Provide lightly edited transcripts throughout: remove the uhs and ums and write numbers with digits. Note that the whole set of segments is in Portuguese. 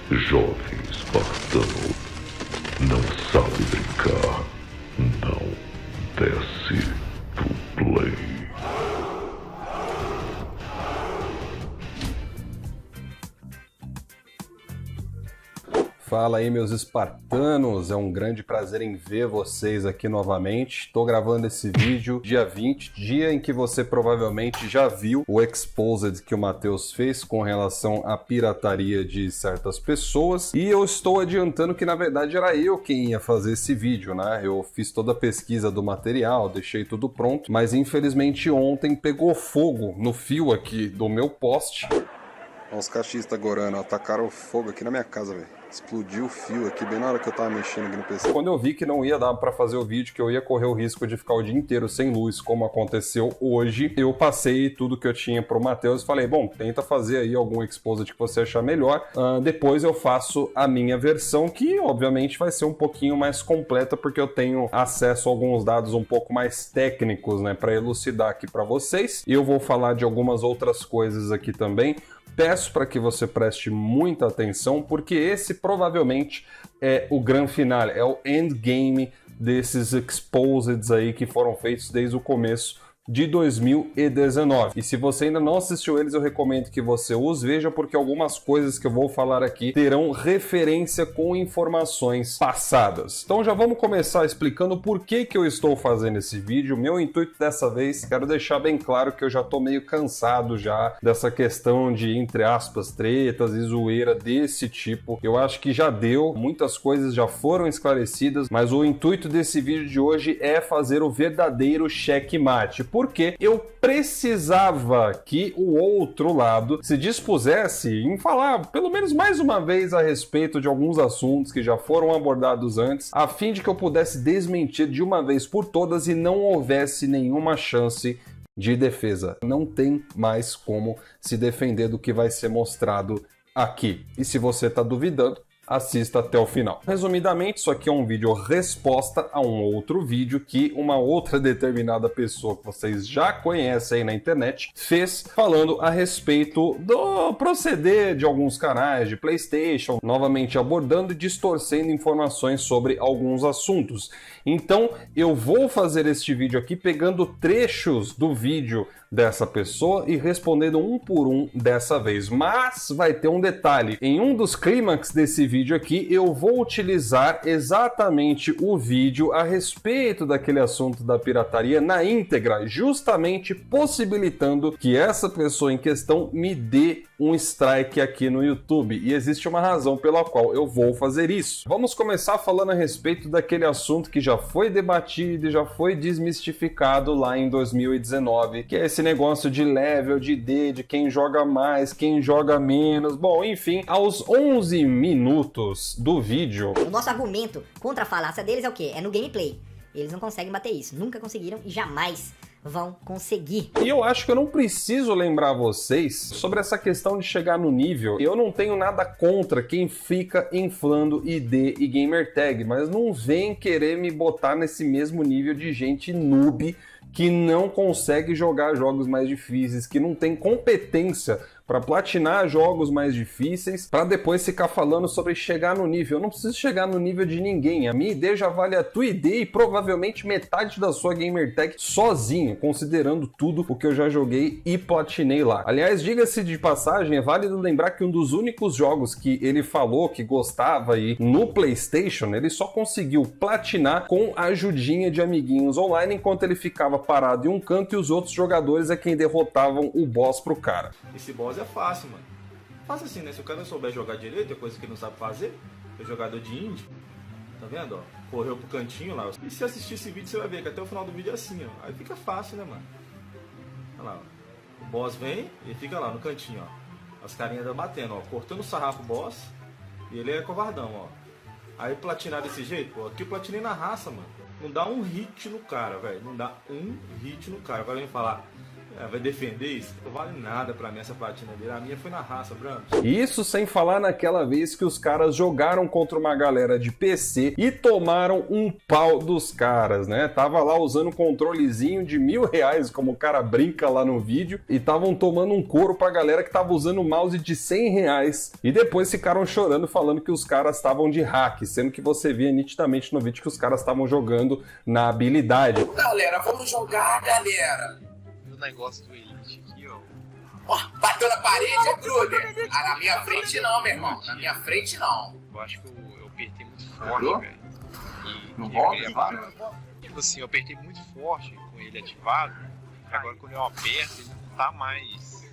Jovem espartano, não sabe brincar, não desce do play. Fala aí, meus espartanos, é um grande prazer em ver vocês aqui novamente. Estou gravando esse vídeo dia 20, dia em que você provavelmente já viu o exposed que o Matheus fez com relação à pirataria de certas pessoas. E eu estou adiantando que na verdade era eu quem ia fazer esse vídeo, né? Eu fiz toda a pesquisa do material, deixei tudo pronto, mas infelizmente ontem pegou fogo no fio aqui do meu poste. Os cachistas gorando atacaram fogo aqui na minha casa, velho. Explodiu o fio aqui bem na hora que eu tava mexendo aqui no PC. Quando eu vi que não ia dar pra fazer o vídeo, que eu ia correr o risco de ficar o dia inteiro sem luz, como aconteceu hoje, eu passei tudo que eu tinha pro Matheus e falei, bom, tenta fazer aí algum exposed que você achar melhor. Depois eu faço a minha versão, que obviamente vai ser um pouquinho mais completa, porque eu tenho acesso a alguns dados um pouco mais técnicos, né, pra elucidar aqui pra vocês. E eu vou falar de algumas outras coisas aqui também. Peço para que você preste muita atenção, porque esse provavelmente é o grande final, é o endgame desses exposeds aí que foram feitos desde o começo de 2019. E se você ainda não assistiu eles, eu recomendo que você os veja, porque algumas coisas que eu vou falar aqui terão referência com informações passadas. Então já vamos começar explicando por que eu estou fazendo esse vídeo. Meu intuito dessa vez, quero deixar bem claro que eu já tô meio cansado já dessa questão de, entre aspas, tretas e zoeira desse tipo. Eu acho que já deu, muitas coisas já foram esclarecidas, mas o intuito desse vídeo de hoje é fazer o verdadeiro checkmate. Porque eu precisava que o outro lado se dispusesse em falar pelo menos mais uma vez a respeito de alguns assuntos que já foram abordados antes, a fim de que eu pudesse desmentir de uma vez por todas e não houvesse nenhuma chance de defesa. Não tem mais como se defender do que vai ser mostrado aqui. E se você está duvidando, assista até o final. Resumidamente, isso aqui é um vídeo resposta a um outro vídeo que uma outra determinada pessoa que vocês já conhecem aí na internet fez, falando a respeito do proceder de alguns canais de PlayStation, novamente abordando e distorcendo informações sobre alguns assuntos. Então, eu vou fazer este vídeo aqui pegando trechos do vídeo dessa pessoa e respondendo um por um dessa vez. Mas vai ter um detalhe. Em um dos clímax desse vídeo aqui, eu vou utilizar exatamente o vídeo a respeito daquele assunto da pirataria na íntegra, justamente possibilitando que essa pessoa em questão me dê um strike aqui no YouTube. E existe uma razão pela qual eu vou fazer isso. Vamos começar falando a respeito daquele assunto que já foi debatido e já foi desmistificado lá em 2019, que é esse negócio de level, de ID, de quem joga mais, quem joga menos. Bom, enfim, aos 11 minutos do vídeo... O nosso argumento contra a falácia deles é o quê? É no gameplay. Eles não conseguem bater isso. Nunca conseguiram e jamais vão conseguir. E eu acho que eu não preciso lembrar vocês sobre essa questão de chegar no nível. Eu não tenho nada contra quem fica inflando ID e gamertag, mas não vem querer me botar nesse mesmo nível de gente noob que não consegue jogar jogos mais difíceis, que não tem competência para platinar jogos mais difíceis, para depois ficar falando sobre chegar no nível. Eu não preciso chegar no nível de ninguém. A minha ID já vale a tua ID e provavelmente metade da sua gamertag sozinho, considerando tudo o que eu já joguei e platinei lá. Aliás, diga-se de passagem, é válido lembrar que um dos únicos jogos que ele falou que gostava aí no PlayStation, ele só conseguiu platinar com a ajudinha de amiguinhos online, enquanto ele ficava parado em um canto e os outros jogadores é quem derrotavam o boss pro cara. Esse boss é fácil, mano. Fácil assim, né? Se o cara souber jogar direito, é coisa que ele não sabe fazer. É jogador de indie. Tá vendo, ó? Correu pro cantinho lá. E se assistir esse vídeo, você vai ver que até o final do vídeo é assim, ó. Aí fica fácil, né, mano? Olha lá, ó. O boss vem e fica lá no cantinho, ó. As carinhas da batendo, ó. Cortando o sarrafo o boss. E ele é covardão, ó. Aí platinar desse jeito, pô. Aqui eu platinei na raça, mano. Não dá um hit no cara, velho. Não dá um hit no cara. Agora vem falar... Vai defender isso? Não vale nada pra mim essa platina dele. A minha foi na raça, Brando. Isso sem falar naquela vez que os caras jogaram contra uma galera de PC e tomaram um pau dos caras, né? Tava lá usando um controlezinho de R$1.000, como o cara brinca lá no vídeo, e estavam tomando um couro pra galera que tava usando um mouse de R$100. E depois ficaram chorando, falando que os caras estavam de hack, sendo que você via nitidamente no vídeo que os caras estavam jogando na habilidade. Galera, vamos jogar, galera! O negócio do Elite aqui, ó. Ó, bateu na parede, é Gruder. Ah, na minha frente não, meu irmão. Na minha frente não. Eu acho que eu apertei muito forte, velho. Não volta, tipo assim, eu apertei muito forte com ele ativado. Agora quando eu aperto, ele não tá mais.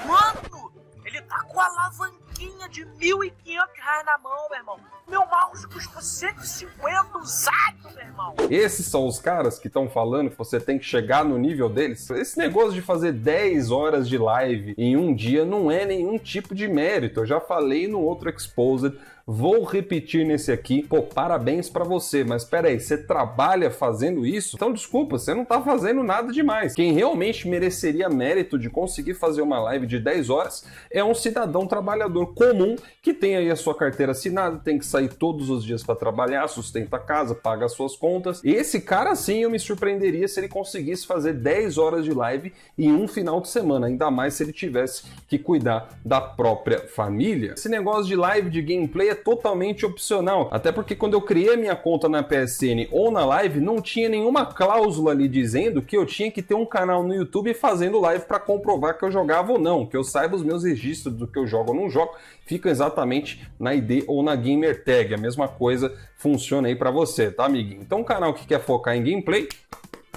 Mano, ele tá com a alavanquinha de R$1.500 na mão, meu irmão. Meu mouse custa 150 usado, meu irmão. Esses são os caras que estão falando que você tem que chegar no nível deles. Esse negócio de fazer 10 horas de live em um dia não é nenhum tipo de mérito. Eu já falei no outro Exposed, vou repetir nesse aqui. Pô, parabéns pra você, mas pera aí, você trabalha fazendo isso? Então desculpa, você não tá fazendo nada demais. Quem realmente mereceria mérito de conseguir fazer uma live de 10 horas é um cidadão trabalhador comum que tem aí a sua carteira assinada, tem que sair todos os dias para trabalhar, sustenta a casa, paga as suas contas. Esse cara sim, eu me surpreenderia se ele conseguisse fazer 10 horas de live em um final de semana, ainda mais se ele tivesse que cuidar da própria família. Esse negócio de live de gameplay é totalmente opcional, até porque quando eu criei a minha conta na PSN ou na live, não tinha nenhuma cláusula ali dizendo que eu tinha que ter um canal no YouTube fazendo live para comprovar que eu jogava ou não, que eu saiba os meus registros do que eu jogo ou não jogo, ficam exatamente na ID ou na Gamer Tag. A mesma coisa funciona aí para você, tá, amiguinho? Então, um canal que quer focar em gameplay,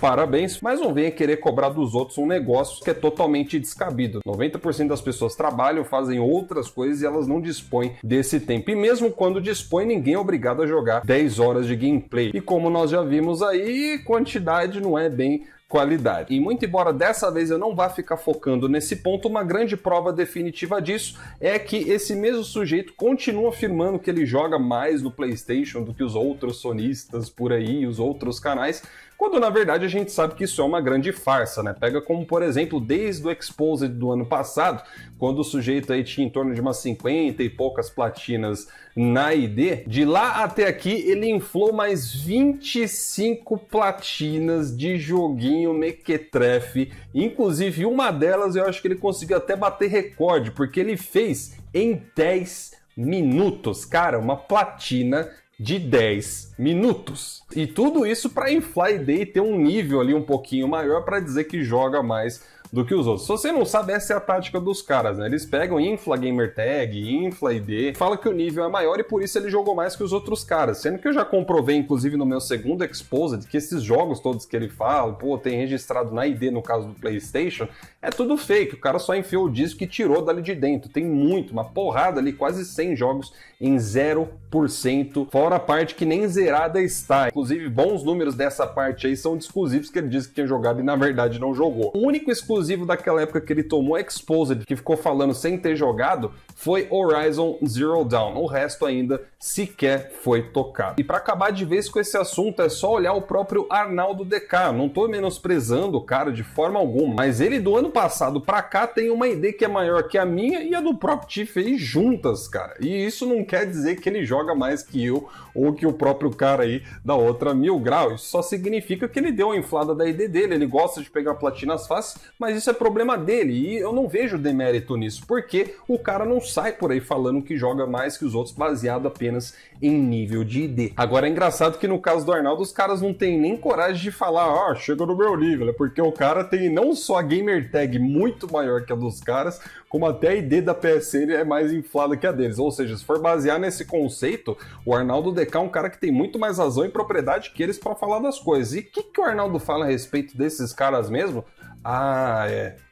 parabéns, mas não venha querer cobrar dos outros um negócio que é totalmente descabido. 90% das pessoas trabalham, fazem outras coisas e elas não dispõem desse tempo. E mesmo quando dispõe, ninguém é obrigado a jogar 10 horas de gameplay. E como nós já vimos aí, quantidade não é bem qualidade. E muito embora dessa vez eu não vá ficar focando nesse ponto, uma grande prova definitiva disso é que esse mesmo sujeito continua afirmando que ele joga mais no PlayStation do que os outros sonistas por aí, os outros canais, quando na verdade a gente sabe que isso é uma grande farsa, né? Pega como, por exemplo, desde o Exposed do ano passado, quando o sujeito aí tinha em torno de umas 50 e poucas platinas na ID, de lá até aqui ele inflou mais 25 platinas de joguinho mequetrefe, inclusive uma delas eu acho que ele conseguiu até bater recorde, porque ele fez em 10 minutos, cara, uma platina de 10 minutos. E tudo isso para inflar a ID e ter um nível ali um pouquinho maior para dizer que joga mais do que os outros. Se você não sabe, essa é a tática dos caras, né? Eles pegam, infla Gamer Tag, infla ID, fala que o nível é maior e por isso ele jogou mais que os outros caras. Sendo que eu já comprovei, inclusive no meu segundo Exposed, que esses jogos todos que ele fala, pô, tem registrado na ID no caso do PlayStation, é tudo fake. O cara só enfiou o disco e tirou dali de dentro. Tem muito, uma porrada ali, quase 100 jogos em 0%, fora a parte que nem zerada está. Inclusive, bons números dessa parte aí são de exclusivos que ele disse que tinha jogado e na verdade não jogou. O único exclusivo daquela época que ele tomou Exposed, que ficou falando sem ter jogado, foi Horizon Zero Dawn. O resto ainda sequer foi tocado. E para acabar de vez com esse assunto, é só olhar o próprio Arnaldo DK. Não tô menosprezando o cara de forma alguma, mas ele do ano passado pra cá tem uma ID que é maior que a minha e a do próprio Tiff aí juntas, cara. E isso não quer dizer que ele joga mais que eu ou que o próprio cara aí da outra 1000 graus. Isso só significa que ele deu uma inflada da ID dele, ele gosta de pegar platinas fáceis, mas isso é problema dele e eu não vejo demérito nisso, porque o cara não sai por aí falando que joga mais que os outros baseado apenas em nível de ID. Agora é engraçado que no caso do Arnaldo os caras não tem nem coragem de falar, chega no meu nível, é porque o cara tem não só a Gamer Tag muito maior que a dos caras, como até a ID da PSN é mais inflada que a deles. Ou seja, se for basear nesse conceito, o Arnaldo DK é um cara que tem muito mais razão e propriedade que eles para falar das coisas. E o que o Arnaldo fala a respeito desses caras mesmo?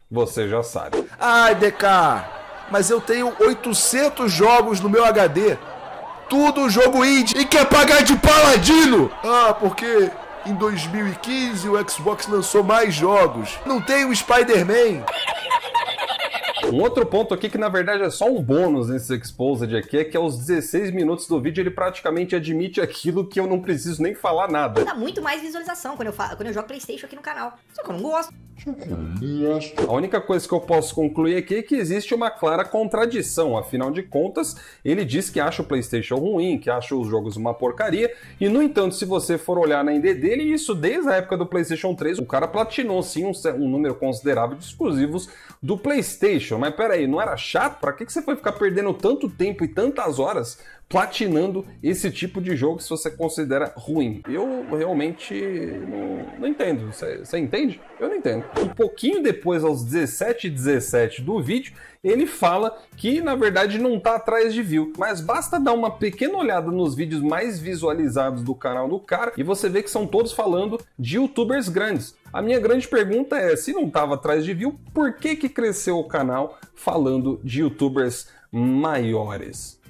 Você já sabe. Ai, DK, mas eu tenho 800 jogos no meu HD. Tudo jogo indie. E quer pagar de paladino? Porque em 2015 o Xbox lançou mais jogos. Não tem o Spider-Man. Um outro ponto aqui que na verdade é só um bônus nesse Exposed aqui, é que aos 16 minutos do vídeo ele praticamente admite aquilo que eu não preciso nem falar nada. Dá muito mais visualização quando eu jogo PlayStation aqui no canal. Só que eu não gosto. A única coisa que eu posso concluir aqui é que existe uma clara contradição. Afinal de contas, ele diz que acha o PlayStation ruim, que acha os jogos uma porcaria, e no entanto, se você for olhar na ID dele, isso desde a época do PlayStation 3, o cara platinou sim um número considerável de exclusivos do PlayStation. Mas peraí, não era chato? Pra que você foi ficar perdendo tanto tempo e tantas horas platinando esse tipo de jogo se você considera ruim? Eu realmente não entendo. Você entende? Eu não entendo. Um pouquinho depois, aos 17 do vídeo, ele fala que na verdade não tá atrás de view, mas basta dar uma pequena olhada nos vídeos mais visualizados do canal do cara e você vê que são todos falando de youtubers grandes. A minha grande pergunta é, se não tava atrás de view, por que cresceu o canal falando de youtubers maiores?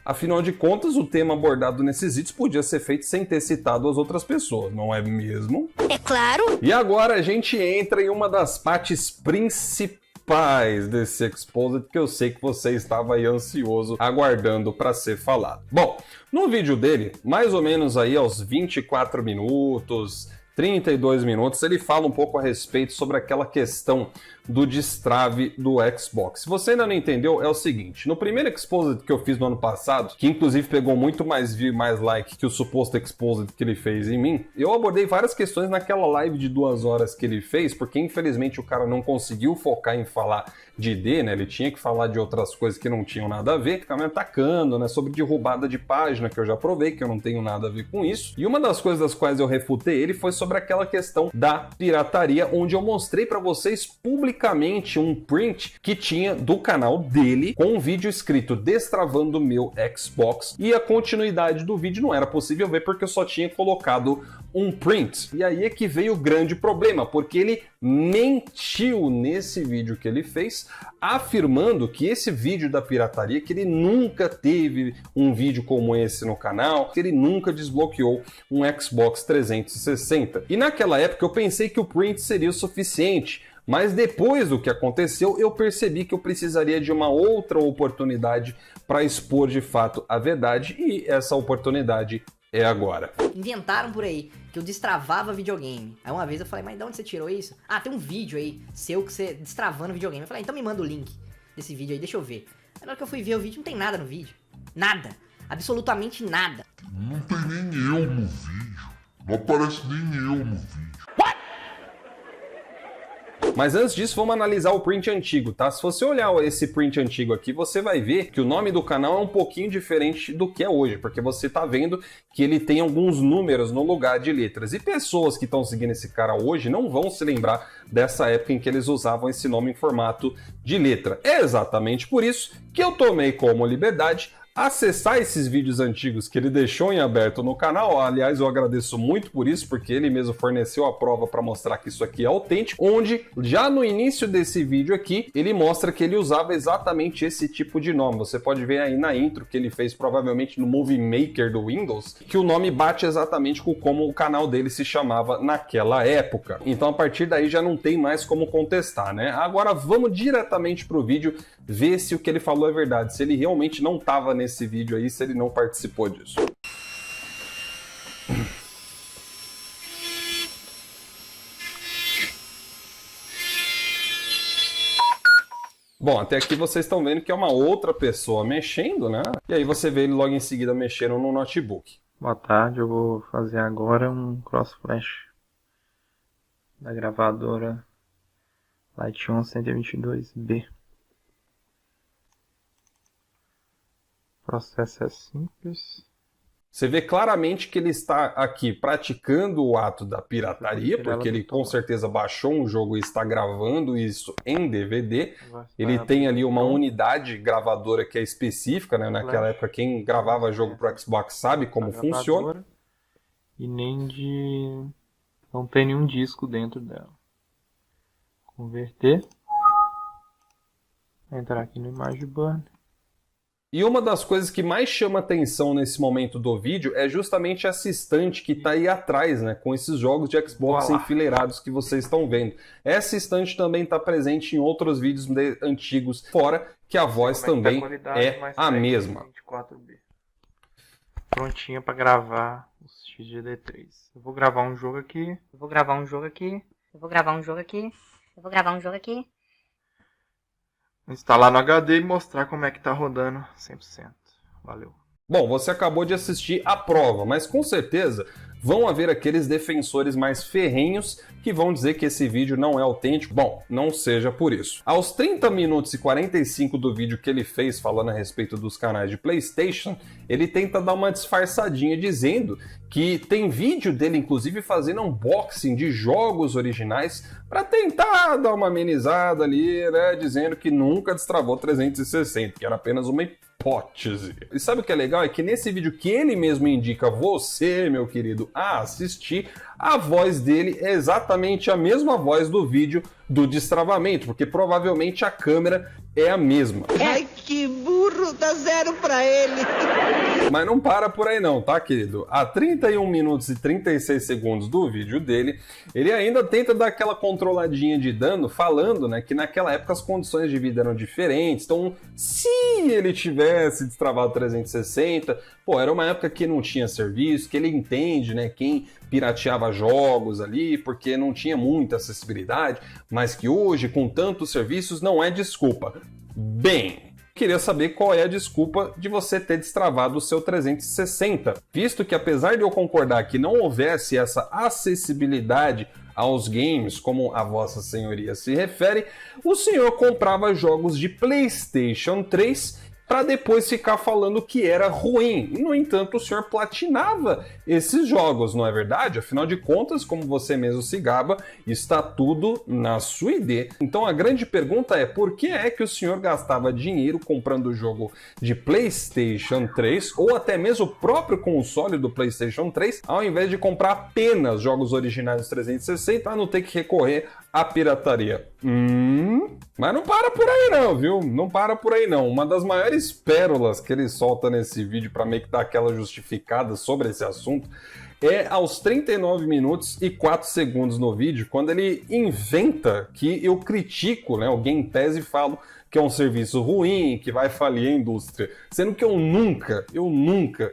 Afinal de contas, o tema abordado nesses vídeos podia ser feito sem ter citado as outras pessoas, não é mesmo? É claro! E agora a gente entra em uma das partes principais desse Exposed que eu sei que você estava aí ansioso, aguardando para ser falado. Bom, no vídeo dele, mais ou menos aí aos 24 minutos, 32 minutos, ele fala um pouco a respeito sobre aquela questão do destrave do Xbox. Se você ainda não entendeu, é o seguinte, no primeiro Exposed que eu fiz no ano passado, que inclusive pegou muito mais view e mais like que o suposto Exposed que ele fez em mim, eu abordei várias questões naquela live de 2 horas que ele fez, porque infelizmente o cara não conseguiu focar em falar de ID, né? Ele tinha que falar de outras coisas que não tinham nada a ver, ficava me atacando, né? Sobre derrubada de página, que eu já provei que eu não tenho nada a ver com isso. E uma das coisas das quais eu refutei ele foi sobre aquela questão da pirataria, onde eu mostrei para vocês publicamente um print que tinha do canal dele com um vídeo escrito destravando meu Xbox, e a continuidade do vídeo não era possível ver porque eu só tinha colocado um print. E aí é que veio o grande problema, porque ele mentiu nesse vídeo que ele fez, afirmando que esse vídeo da pirataria, que ele nunca teve um vídeo como esse no canal, que ele nunca desbloqueou um Xbox 360. E naquela época eu pensei que o print seria o suficiente, mas depois do que aconteceu, eu percebi que eu precisaria de uma outra oportunidade para expor de fato a verdade, e essa oportunidade é agora. Inventaram por aí que eu destravava videogame. Aí uma vez eu falei, mas de onde você tirou isso? Ah, tem um vídeo aí seu que você destravando videogame. Eu falei, então me manda o link desse vídeo aí, deixa eu ver. Aí na hora que eu fui ver o vídeo, não tem nada no vídeo. Nada. Absolutamente nada. Não tem nem eu no vídeo. Não aparece nem eu no vídeo. Mas antes disso, vamos analisar o print antigo, tá? Se você olhar esse print antigo aqui, você vai ver que o nome do canal é um pouquinho diferente do que é hoje, porque você tá vendo que ele tem alguns números no lugar de letras. E pessoas que estão seguindo esse cara hoje não vão se lembrar dessa época em que eles usavam esse nome em formato de letra. É exatamente por isso que eu tomei como liberdade acessar esses vídeos antigos que ele deixou em aberto no canal. Aliás, eu agradeço muito por isso, porque ele mesmo forneceu a prova para mostrar que isso aqui é autêntico, onde já no início desse vídeo aqui, ele mostra que ele usava exatamente esse tipo de nome. Você pode ver aí na intro que ele fez provavelmente no Movie Maker do Windows, que o nome bate exatamente com como o canal dele se chamava naquela época. Então a partir daí já não tem mais como contestar, né? Agora vamos diretamente pro vídeo ver se o que ele falou é verdade, se ele realmente não estava nesse vídeo aí, se ele não participou disso. Bom, até aqui vocês estão vendo que é uma outra pessoa mexendo, né? E aí você vê ele logo em seguida mexendo no notebook. Boa tarde, eu vou fazer agora um cross flash da gravadora Lightion 122B. O processo é simples. Você vê claramente que ele está aqui praticando o ato da pirataria, porque ele com certeza baixou um jogo e está gravando isso em DVD. Ele tem ali uma unidade gravadora que é específica, né? Naquela época quem gravava jogo para o Xbox sabe como funciona. E nem de... não tem nenhum disco dentro dela. Converter. Entrar aqui no Image Burn. E uma das coisas que mais chama atenção nesse momento do vídeo é justamente essa estante que está aí atrás, né, com esses jogos de Xbox enfileirados que vocês estão vendo. Essa estante também está presente em outros vídeos antigos, fora que a voz também é a mesma. 24B. Prontinha para gravar os XGD3. Eu vou gravar um jogo aqui. Eu vou gravar um jogo aqui. Instalar no HD e mostrar como é que tá rodando 100%. Valeu. Bom, você acabou de assistir a prova, mas com certeza vão haver aqueles defensores mais ferrenhos que vão dizer que esse vídeo não é autêntico. Bom, não seja por isso. Aos 30 minutos e 45 do vídeo que ele fez falando a respeito dos canais de PlayStation, ele tenta dar uma disfarçadinha dizendo que tem vídeo dele, inclusive, fazendo unboxing de jogos originais para tentar dar uma amenizada ali, né, dizendo que nunca destravou 360, que era apenas uma hipótese. E sabe o que é legal? É que nesse vídeo que ele mesmo indica você, meu querido, a assistir, a voz dele é exatamente a mesma voz do vídeo do destravamento, porque provavelmente a câmera é a mesma. Ai, que burro, dá 0 pra ele. Mas não para por aí não, tá, querido? A 31 minutos e 36 segundos do vídeo dele, ele ainda tenta dar aquela controladinha de dano, falando, né, que naquela época as condições de vida eram diferentes, então se ele tivesse destravado 360, pô, era uma época que não tinha serviço, que ele entende, né, quem pirateava jogos ali, porque não tinha muita acessibilidade, mas que hoje, com tantos serviços, não é desculpa. Bem, queria saber qual é a desculpa de você ter destravado o seu 360, visto que apesar de eu concordar que não houvesse essa acessibilidade aos games, como a vossa senhoria se refere, o senhor comprava jogos de PlayStation 3 para depois ficar falando que era ruim. No entanto, o senhor platinava esses jogos, não é verdade? Afinal de contas, como você mesmo se gaba, está tudo na sua ID. Então a grande pergunta é, por que é que o senhor gastava dinheiro comprando o jogo de PlayStation 3, ou até mesmo o próprio console do PlayStation 3, ao invés de comprar apenas jogos originais 360 para não ter que recorrer à pirataria? Mas não para por aí não, viu? Não para por aí não. Uma das maiores pérolas que ele solta nesse vídeo para meio que dar aquela justificada sobre esse assunto é aos 39 minutos e 4 segundos no vídeo, quando ele inventa que eu critico, né, o Game Pass e falo que é um serviço ruim, que vai falir a indústria. Sendo que eu nunca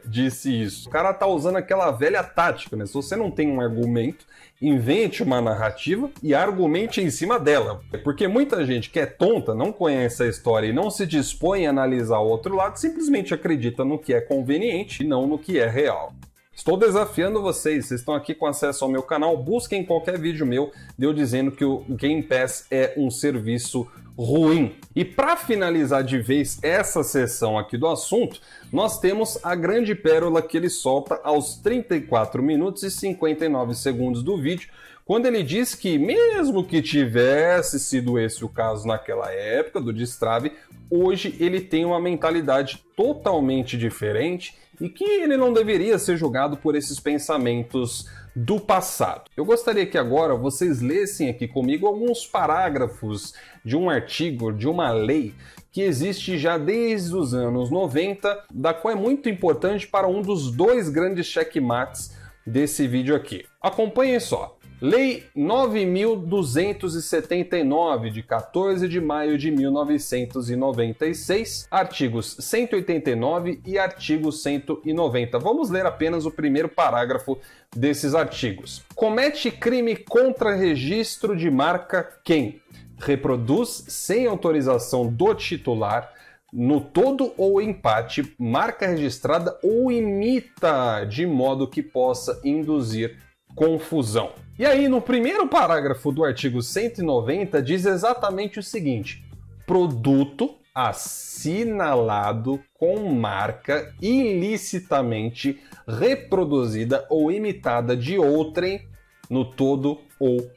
disse isso. O cara tá usando aquela velha tática, né? Se você não tem um argumento, invente uma narrativa e argumente em cima dela. Porque muita gente que é tonta, não conhece a história e não se dispõe a analisar o outro lado, simplesmente acredita no que é conveniente e não no que é real. Estou desafiando vocês estão aqui com acesso ao meu canal, busquem qualquer vídeo meu de eu dizendo que o Game Pass é um serviço ruim. E para finalizar de vez essa sessão aqui do assunto, nós temos a grande pérola que ele solta aos 34 minutos e 59 segundos do vídeo, quando ele diz que mesmo que tivesse sido esse o caso naquela época do destrave, hoje ele tem uma mentalidade totalmente diferente e que ele não deveria ser julgado por esses pensamentos do passado. Eu gostaria que agora vocês lessem aqui comigo alguns parágrafos de um artigo, de uma lei que existe já desde os anos 90, da qual é muito importante para um dos dois grandes checkmates desse vídeo aqui. Acompanhem só. Lei 9.279, de 14 de maio de 1996, artigos 189 e artigo 190. Vamos ler apenas o primeiro parágrafo desses artigos. Comete crime contra registro de marca quem reproduz sem autorização do titular, no todo ou em parte, marca registrada ou imita de modo que possa induzir confusão. E aí, no primeiro parágrafo do artigo 190, diz exatamente o seguinte: produto assinalado com marca ilicitamente reproduzida ou imitada de outrem, no todo ou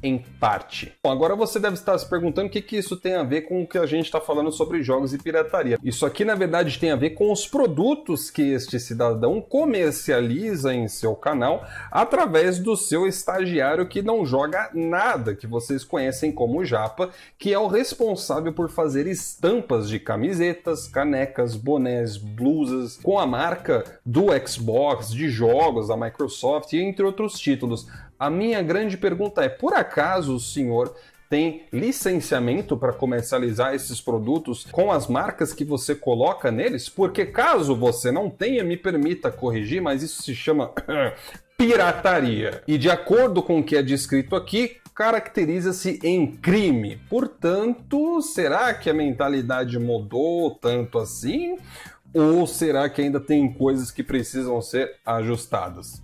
em parte. Bom, agora você deve estar se perguntando o que isso tem a ver com o que a gente está falando sobre jogos e pirataria. Isso aqui, na verdade, tem a ver com os produtos que este cidadão comercializa em seu canal através do seu estagiário que não joga nada, que vocês conhecem como Japa, que é o responsável por fazer estampas de camisetas, canecas, bonés, blusas, com a marca do Xbox, de jogos da Microsoft e entre outros títulos. A minha grande pergunta é, por acaso o senhor tem licenciamento para comercializar esses produtos com as marcas que você coloca neles? Porque caso você não tenha, me permita corrigir, mas isso se chama pirataria. E de acordo com o que é descrito aqui, caracteriza-se em crime. Portanto, será que a mentalidade mudou tanto assim? Ou será que ainda tem coisas que precisam ser ajustadas?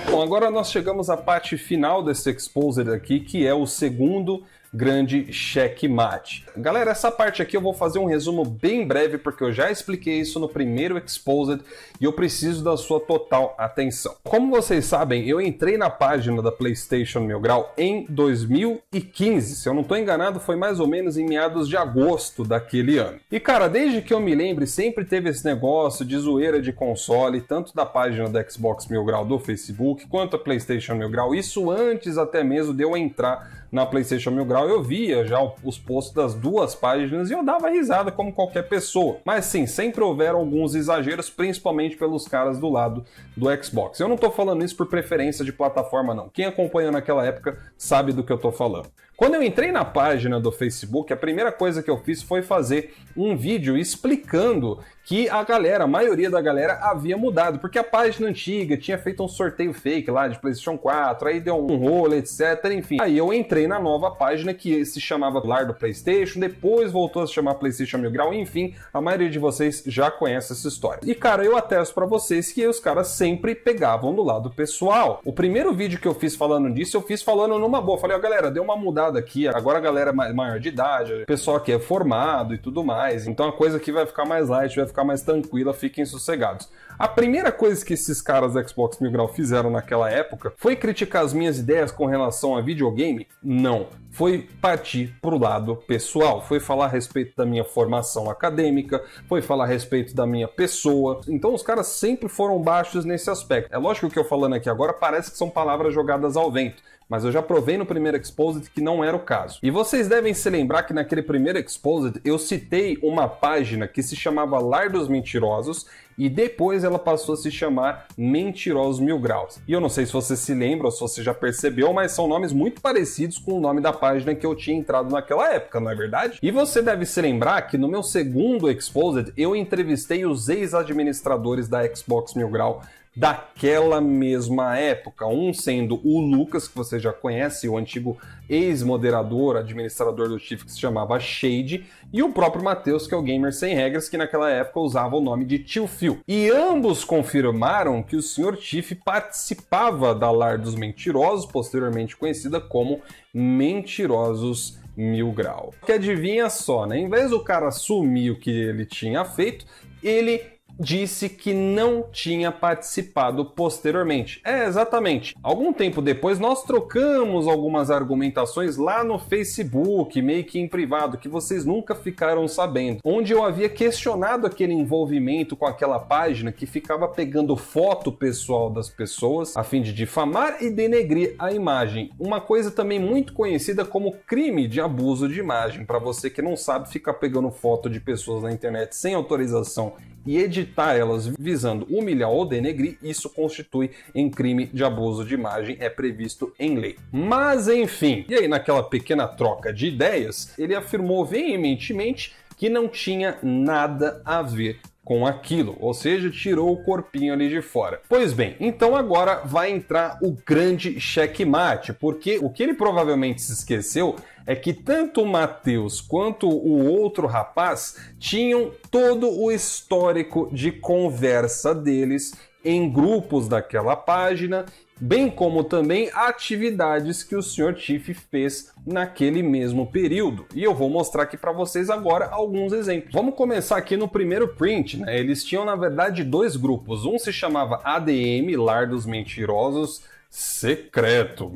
Bom, agora nós chegamos à parte final desse Exposed aqui, que é o segundo grande checkmate. Galera, essa parte aqui eu vou fazer um resumo bem breve, porque eu já expliquei isso no primeiro Exposed e eu preciso da sua total atenção. Como vocês sabem, eu entrei na página da PlayStation Mil Grau em 2015. Se eu não estou enganado, foi mais ou menos em meados de agosto daquele ano. E cara, desde que eu me lembre, sempre teve esse negócio de zoeira de console, tanto da página da Xbox Mil Grau do Facebook, quanto a PlayStation Mil Grau. Isso antes até mesmo de eu entrar na PlayStation Mil Grau, eu via já os posts das duas páginas e eu dava risada como qualquer pessoa. Mas sim, sempre houveram alguns exageros, principalmente pelos caras do lado do Xbox. Eu não tô falando isso por preferência de plataforma, não. Quem acompanhou naquela época sabe do que eu tô falando. Quando eu entrei na página do Facebook, a primeira coisa que eu fiz foi fazer um vídeo explicando que a maioria da galera havia mudado, porque a página antiga tinha feito um sorteio fake lá de PlayStation 4, aí deu um rolo, etc, enfim. Aí eu entrei na nova página que se chamava Lar do PlayStation, depois voltou a se chamar PlayStation Mil Grau, enfim, a maioria de vocês já conhece essa história. E cara, eu atesto pra vocês que os caras sempre pegavam do lado pessoal. O primeiro vídeo que eu fiz falando disso, eu fiz falando numa boa, falei, ó galera, deu uma mudada aqui, agora a galera é maior de idade, o pessoal aqui é formado e tudo mais, então a coisa aqui vai ficar mais light, vai ficar mais tranquila, fiquem sossegados. A primeira coisa que esses caras da Xbox Mil Grau fizeram naquela época foi criticar as minhas ideias com relação a videogame? Não. Foi partir pro lado pessoal, foi falar a respeito da minha formação acadêmica, foi falar a respeito da minha pessoa. Então os caras sempre foram baixos nesse aspecto. É lógico que eu falando aqui agora parece que são palavras jogadas ao vento, mas eu já provei no primeiro Exposed que não era o caso. E vocês devem se lembrar que naquele primeiro Exposed eu citei uma página que se chamava Lar dos Mentirosos e depois ela passou a se chamar Mentirosos Mil Graus. E eu não sei se você se lembra ou se você já percebeu, mas são nomes muito parecidos com o nome da página que eu tinha entrado naquela época, não é verdade? E você deve se lembrar que no meu segundo Exposed eu entrevistei os ex-administradores da Xbox Mil Grau daquela mesma época, um sendo o Lucas, que você já conhece, o antigo ex-moderador, administrador do Tiff, que se chamava Shade, e o próprio Matheus, que é o Gamer Sem Regras, que naquela época usava o nome de Tio Phil. E ambos confirmaram que o Sr. Tiff participava da Lar dos Mentirosos, posteriormente conhecida como Mentirosos Mil Grau. Que adivinha só, né? Em vez do cara assumir o que ele tinha feito, ele disse que não tinha participado posteriormente. É, exatamente. Algum tempo depois, nós trocamos algumas argumentações lá no Facebook, meio que em privado, que vocês nunca ficaram sabendo, onde eu havia questionado aquele envolvimento com aquela página que ficava pegando foto pessoal das pessoas a fim de difamar e denegrir a imagem. Uma coisa também muito conhecida como crime de abuso de imagem. Para você que não sabe, ficar pegando foto de pessoas na internet sem autorização e editar elas visando humilhar ou denegrir, isso constitui em crime de abuso de imagem, é previsto em lei. Mas enfim, e aí naquela pequena troca de ideias, ele afirmou veementemente que não tinha nada a ver com aquilo, ou seja, tirou o corpinho ali de fora. Pois bem, então agora vai entrar o grande checkmate, porque o que ele provavelmente se esqueceu é que tanto o Matheus quanto o outro rapaz tinham todo o histórico de conversa deles em grupos daquela página, bem como também atividades que o Sr. Tiff fez naquele mesmo período. E eu vou mostrar aqui para vocês agora alguns exemplos. Vamos começar aqui no primeiro print, né? Eles tinham, na verdade, dois grupos. Um se chamava ADM, Lar dos Mentirosos Secreto,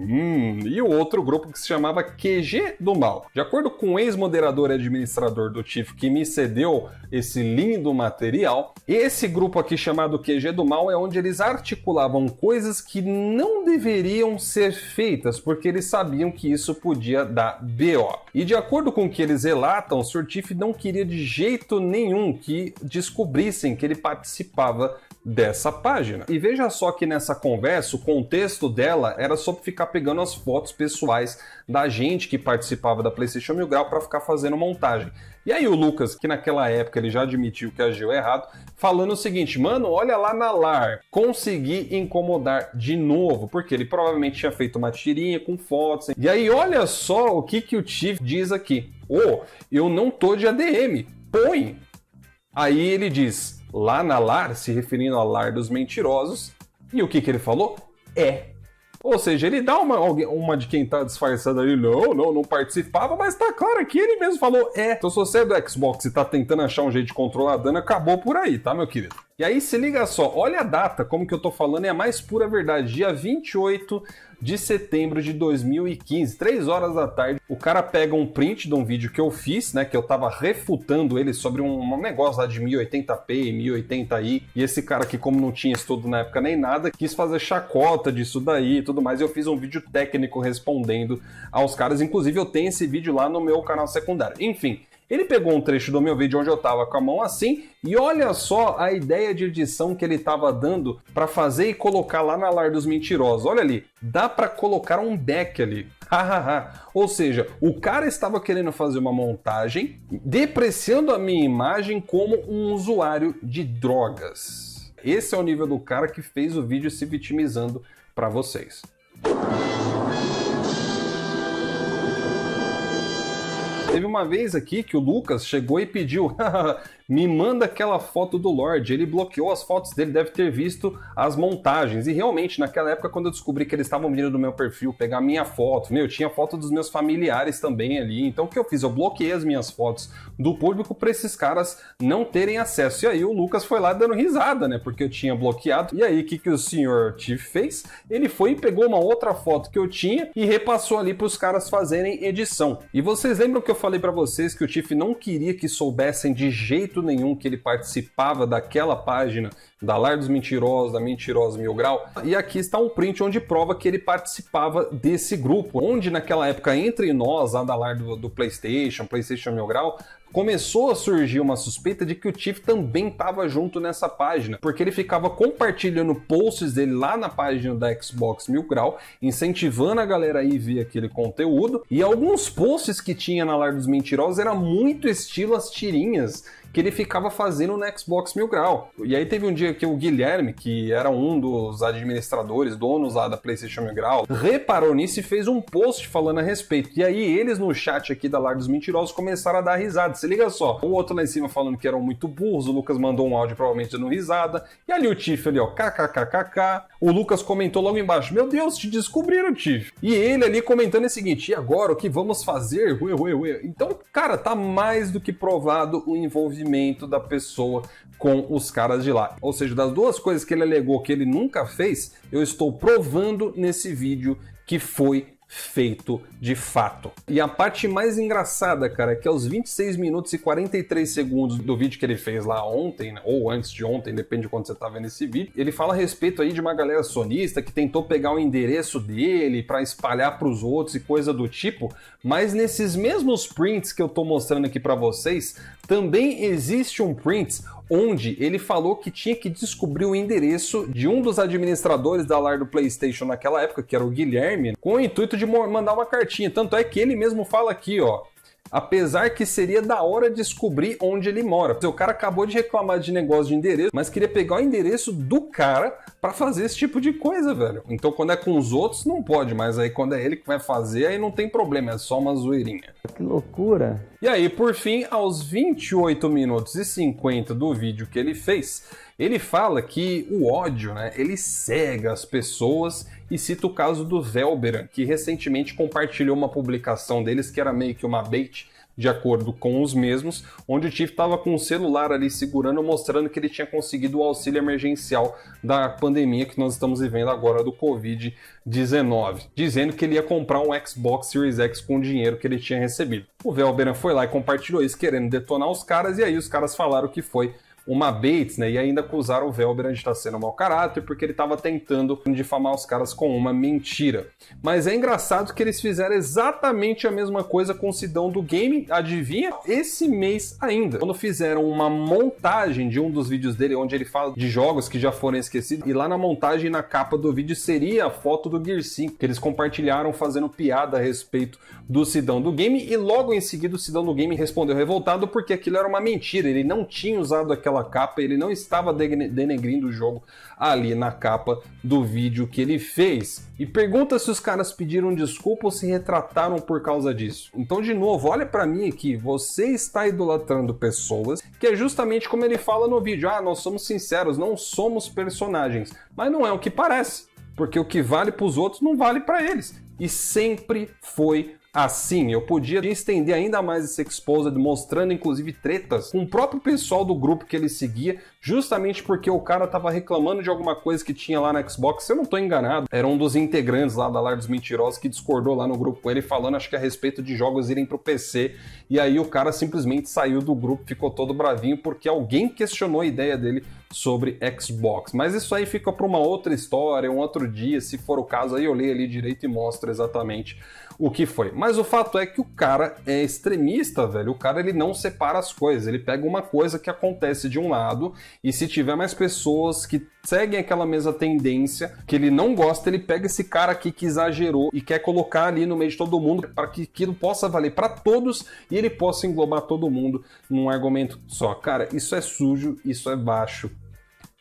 e o outro grupo que se chamava QG do Mal. De acordo com o ex-moderador e administrador do Tiff que me cedeu esse lindo material, esse grupo aqui chamado QG do Mal é onde eles articulavam coisas que não deveriam ser feitas, porque eles sabiam que isso podia dar BO. E de acordo com o que eles relatam, o Sr. Tiff não queria de jeito nenhum que descobrissem que ele participava dessa página. E veja só que nessa conversa, o contexto dela era sobre ficar pegando as fotos pessoais da gente que participava da PlayStation Mil Grau para ficar fazendo montagem. E aí o Lucas, que naquela época ele já admitiu que agiu errado, falando o seguinte: mano, olha lá na LAR, consegui incomodar de novo, porque ele provavelmente tinha feito uma tirinha com fotos. E aí olha só o que o Chief diz aqui: eu não tô de ADM, põe. Aí ele diz, lá na LAR, se referindo à LAR dos mentirosos, e o que ele falou? Ou seja, ele dá uma de quem tá disfarçado ali, não participava, mas tá claro aqui, ele mesmo falou Então se você é do Xbox e tá tentando achar um jeito de controlar dano, acabou por aí, tá, meu querido? E aí se liga só, olha a data, como que eu tô falando, é a mais pura verdade, dia 28 de setembro de 2015, 3 horas da tarde, o cara pega um print de um vídeo que eu fiz, né, que eu tava refutando ele sobre um negócio lá de 1080p, 1080i, e esse cara aqui, como não tinha estudo na época nem nada, quis fazer chacota disso daí e tudo mais, e eu fiz um vídeo técnico respondendo aos caras, inclusive eu tenho esse vídeo lá no meu canal secundário. Enfim, ele pegou um trecho do meu vídeo onde eu tava com a mão assim, e olha só a ideia de edição que ele tava dando pra fazer e colocar lá na LAR dos mentirosos. Olha ali, dá pra colocar um deck ali. Ou seja, o cara estava querendo fazer uma montagem depreciando a minha imagem como um usuário de drogas. Esse é o nível do cara que fez o vídeo se vitimizando pra vocês. Teve uma vez aqui que o Lucas chegou e pediu me manda aquela foto do Lorde. Ele bloqueou as fotos dele, deve ter visto as montagens. E realmente, naquela época, quando eu descobri que eles estavam vindo do meu perfil pegar minha foto, tinha foto dos meus familiares também ali. Então o que eu fiz? Eu bloqueei as minhas fotos do público para esses caras não terem acesso. E aí o Lucas foi lá dando risada, né? Porque eu tinha bloqueado. E aí o que o senhor Chief fez? Ele foi e pegou uma outra foto que eu tinha e repassou ali para os caras fazerem edição. E vocês lembram que eu falei para vocês que o Chief não queria que soubessem de jeito nenhum que ele participava daquela página da LAR dos Mentirosos, da Mentirosa Mil Grau? E aqui está um print onde prova que ele participava desse grupo, onde naquela época entre nós, lá da LAR do PlayStation Mil Grau, começou a surgir uma suspeita de que o Chief também estava junto nessa página, porque ele ficava compartilhando posts dele lá na página da Xbox Mil Grau, incentivando a galera a ir ver aquele conteúdo, e alguns posts que tinha na LAR dos Mentirosos era muito estilo as tirinhas que ele ficava fazendo no Xbox Mil Grau. E aí teve um dia que o Guilherme, que era um dos administradores, donos lá da PlayStation Mil Grau, reparou nisso e fez um post falando a respeito. E aí eles no chat aqui da LAR dos Mentirosos começaram a dar risada. Se liga só, o outro lá em cima falando que eram muito burros, o Lucas mandou um áudio provavelmente dando risada, e ali o Tiff ali, ó, kkkk. O Lucas comentou logo embaixo, meu Deus, te descobriram, Tiff. E ele ali comentando o seguinte, e agora o que vamos fazer? Então, cara, tá mais do que provado o envolvimento da pessoa com os caras de lá. Ou seja, das duas coisas que ele alegou que ele nunca fez, eu estou provando nesse vídeo que foi feito de fato. E a parte mais engraçada, cara, é que aos 26 minutos e 43 segundos do vídeo que ele fez lá ontem, né, ou antes de ontem, depende de quando você tá vendo esse vídeo, ele fala a respeito aí de uma galera sonista que tentou pegar o endereço dele para espalhar para os outros e coisa do tipo, mas nesses mesmos prints que eu tô mostrando aqui para vocês, também existe um print onde ele falou que tinha que descobrir o endereço de um dos administradores da LAR do PlayStation naquela época, que era o Guilherme, com o intuito de mandar uma cartinha. Tanto é que ele mesmo fala aqui, ó, apesar que seria da hora descobrir onde ele mora. O cara acabou de reclamar de negócio de endereço, mas queria pegar o endereço do cara pra fazer esse tipo de coisa, velho. Então quando é com os outros, não pode, mas aí quando é ele que vai fazer, aí não tem problema, é só uma zoeirinha. Que loucura! E aí, por fim, aos 28 minutos e 50 do vídeo que ele fez, ele fala que o ódio, né, ele cega as pessoas e cita o caso do Velberan, que recentemente compartilhou uma publicação deles que era meio que uma bait, de acordo com os mesmos, onde o Tiff estava com o celular ali segurando, mostrando que ele tinha conseguido o auxílio emergencial da pandemia que nós estamos vivendo agora do Covid-19, dizendo que ele ia comprar um Xbox Series X com o dinheiro que ele tinha recebido. O Velberan foi lá e compartilhou isso, querendo detonar os caras, e aí os caras falaram que foi uma Bates, né? E ainda acusaram o Velberan de estar sendo mau caráter porque ele estava tentando difamar os caras com uma mentira. Mas é engraçado que eles fizeram exatamente a mesma coisa com o Sidão do Game, adivinha? Esse mês ainda. Quando fizeram uma montagem de um dos vídeos dele, onde ele fala de jogos que já foram esquecidos, e lá na montagem, na capa do vídeo, seria a foto do Gear 5, que eles compartilharam fazendo piada a respeito do Sidão do Game, e logo em seguida o Sidão do Game respondeu revoltado porque aquilo era uma mentira, ele não tinha usado aquela capa, ele não estava denegrindo o jogo ali na capa do vídeo que ele fez. E pergunta se os caras pediram desculpa ou se retrataram por causa disso. Então, de novo, olha pra mim aqui, você está idolatrando pessoas, que é justamente como ele fala no vídeo, nós somos sinceros, não somos personagens, mas não é o que parece, porque o que vale pros outros não vale pra eles. E sempre foi assim. Eu podia estender ainda mais esse Exposed, mostrando inclusive tretas com o próprio pessoal do grupo que ele seguia, justamente porque o cara tava reclamando de alguma coisa que tinha lá na Xbox. Se eu não tô enganado, era um dos integrantes lá da Lar dos Mentirosos que discordou lá no grupo com ele, falando acho que a respeito de jogos irem pro PC, e aí o cara simplesmente saiu do grupo, ficou todo bravinho porque alguém questionou a ideia dele sobre Xbox. Mas isso aí fica para uma outra história, um outro dia, se for o caso, aí eu leio ali direito e mostro exatamente o que foi. Mas o fato é que o cara é extremista, velho. O cara, ele não separa as coisas. Ele pega uma coisa que acontece de um lado, e se tiver mais pessoas que seguem aquela mesma tendência que ele não gosta, ele pega esse cara aqui que exagerou e quer colocar ali no meio de todo mundo para que aquilo possa valer para todos e ele possa englobar todo mundo num argumento só. Cara, isso é sujo, isso é baixo.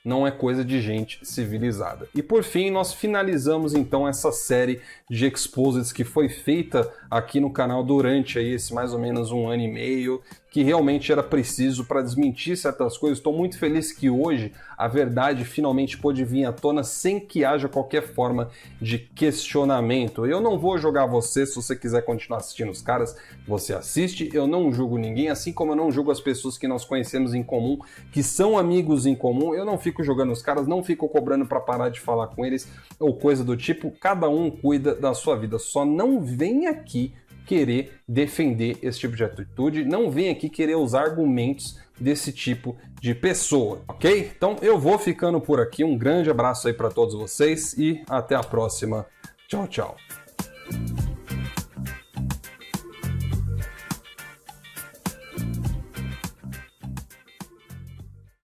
Não é coisa de gente civilizada. E por fim, nós finalizamos então essa série de Exposeds que foi feita aqui no canal durante aí esse mais ou menos 1 ano e meio, que realmente era preciso para desmentir certas coisas. Estou muito feliz que hoje a verdade finalmente pôde vir à tona sem que haja qualquer forma de questionamento. Eu não vou jogar você, se você quiser continuar assistindo os caras, você assiste, eu não julgo ninguém, assim como eu não julgo as pessoas que nós conhecemos em comum, que são amigos em comum, eu não fico jogando os caras, não fico cobrando para parar de falar com eles, ou coisa do tipo, cada um cuida da sua vida, só não vem aqui querer defender esse tipo de atitude, não vem aqui querer usar argumentos desse tipo de pessoa, ok? Então eu vou ficando por aqui, um grande abraço aí para todos vocês e até a próxima. Tchau, tchau.